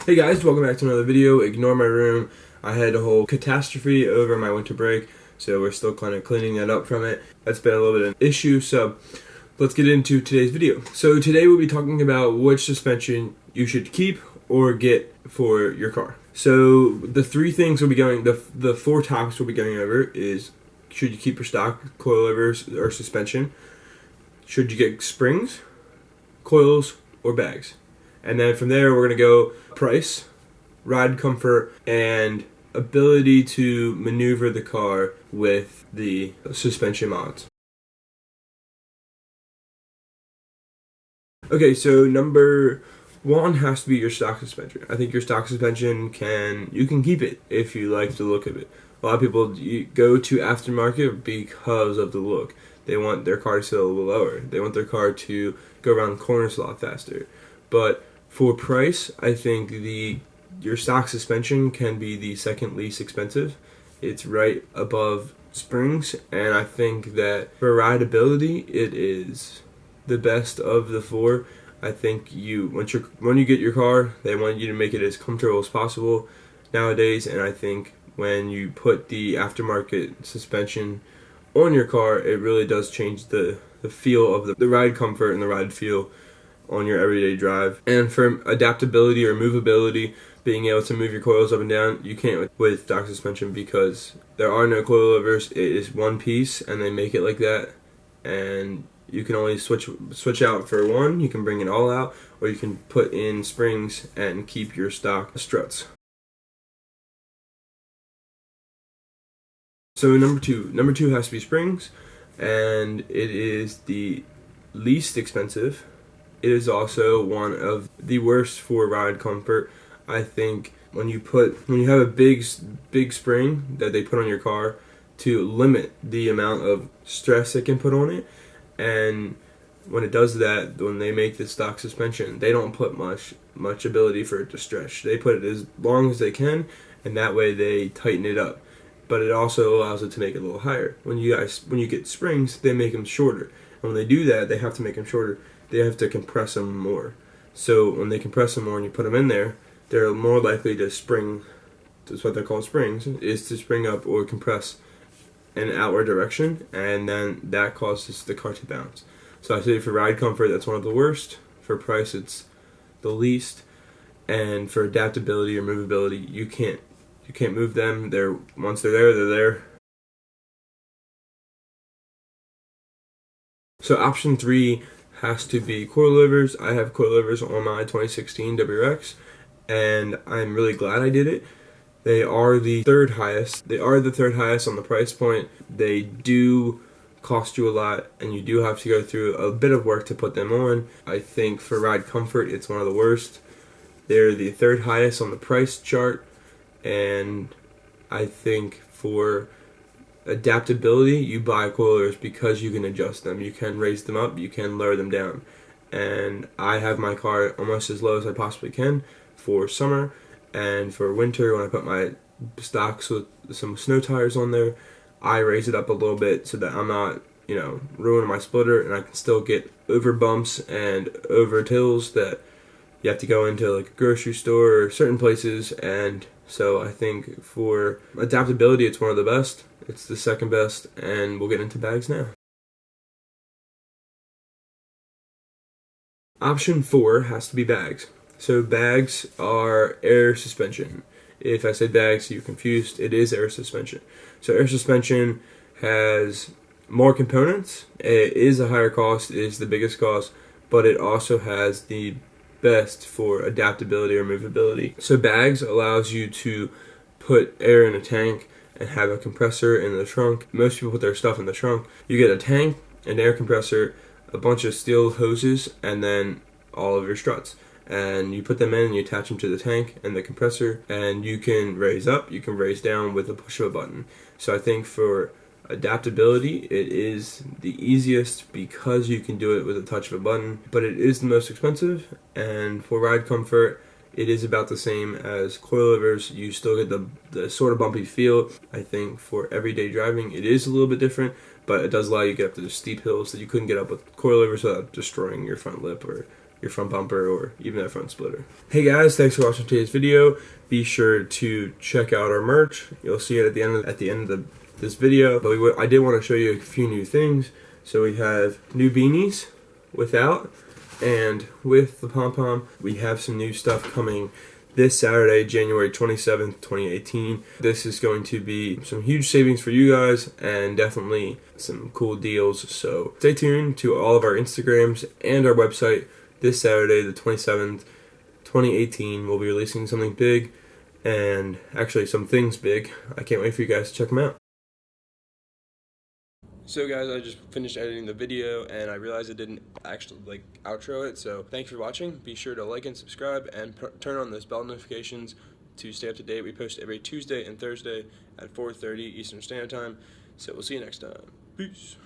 Hey guys, welcome back to another video. Ignore my room. I had a whole catastrophe over my winter break, so we're still kind of cleaning that up from it. That's been a little bit of an issue, so let's get into today's video. So today we'll be talking about which suspension you should keep or get for your car. So the three things we'll be going, the four topics we'll be going over is: should you keep your stock coilovers or suspension? Should you get springs, coils, or bags? And then from there, we're going to go price, ride comfort, and ability to maneuver the car with the suspension mods. Okay, so number one has to be your stock suspension. I think your stock suspension you can keep it if you like the look of it. A lot of people go to aftermarket because of the look. They want their car to sit a little lower. They want their car to go around corners a lot faster. But for price, I think your stock suspension can be the second least expensive. It's right above springs, and I think that for rideability, it is the best of the four. I think when you get your car, they want you to make it as comfortable as possible nowadays, and I think when you put the aftermarket suspension on your car, it really does change the feel of the ride comfort and the ride feel on your everyday drive. And for adaptability or movability, being able to move your coils up and down, you can't with stock suspension because there are no coilovers. It is one piece and they make it like that, and you can only switch out for one. You can bring it all out, or you can put in springs and keep your stock struts. So number two has to be springs, and it is the least expensive. It is also one of the worst for ride comfort. I think when you have a big spring that they put on your car to limit the amount of stress it can put on it, and when it does that, when they make the stock suspension, they don't put much ability for it to stretch. They put it as long as they can, and that way they tighten it up. But it also allows it to make it a little higher. When you get springs, they make them shorter. And when they do that, they have to make them shorter. They have to compress them more. So when they compress them more and you put them in there, they're more likely to spring. That's what they're called, springs, is to spring up or compress in an outward direction, and then that causes the car to bounce. So I say for ride comfort, that's one of the worst. For price, it's the least. And for adaptability or movability, you can't move them. Once they're there, they're there. So option 3 has to be coilovers. I have coilovers on my 2016 WRX, and I'm really glad I did it. They are the third highest. They are the third highest on the price point. They do cost you a lot, and you do have to go through a bit of work to put them on. I think for ride comfort, it's one of the worst. They're the third highest on the price chart, and I think for adaptability, you buy coilovers because you can adjust them. You can raise them up, you can lower them down. And I have my car almost as low as I possibly can for summer, and for winter, when I put my stocks with some snow tires on there, I raise it up a little bit so that I'm not, ruining my splitter, and I can still get over bumps and over hills that you have to go into, like a grocery store or certain places. And so I think for adaptability, it's one of the best. It's the second best, and we'll get into bags now. Option 4 has to be bags. So bags are air suspension. If I say bags, you're confused, it is air suspension. So air suspension has more components. It is a higher cost, it is the biggest cost, but it also has the best for adaptability or movability. So bags allows you to put air in a tank and have a compressor in the trunk. Most people put their stuff in the trunk. You get a tank, an air compressor, a bunch of steel hoses, and then all of your struts. And you put them in and you attach them to the tank and the compressor, and you can raise up, you can raise down with a push of a button. So I think for adaptability, it is the easiest because you can do it with a touch of a button, but it is the most expensive. And for ride comfort, it is about the same as coilovers. You still get the sort of bumpy feel. I think for everyday driving, it is a little bit different, but it does allow you to get up to the steep hills that you couldn't get up with coilovers without destroying your front lip or your front bumper or even that front splitter. Hey guys, thanks for watching today's video. Be sure to check out our merch. You'll see it at the end of this video. But I did want to show you a few new things. So we have new beanies without and with the pom-pom. We have some new stuff coming this Saturday, January 27th, 2018. This is going to be some huge savings for you guys and definitely some cool deals. So stay tuned to all of our Instagrams and our website. This Saturday, the 27th, 2018, we'll be releasing something big and actually some things big. I can't wait for you guys to check them out. So guys, I just finished editing the video and I realized I didn't actually outro it, so thanks for watching. Be sure to like and subscribe and turn on those bell notifications to stay up to date. We post every Tuesday and Thursday at 4:30 Eastern Standard Time, so we'll see you next time. Peace.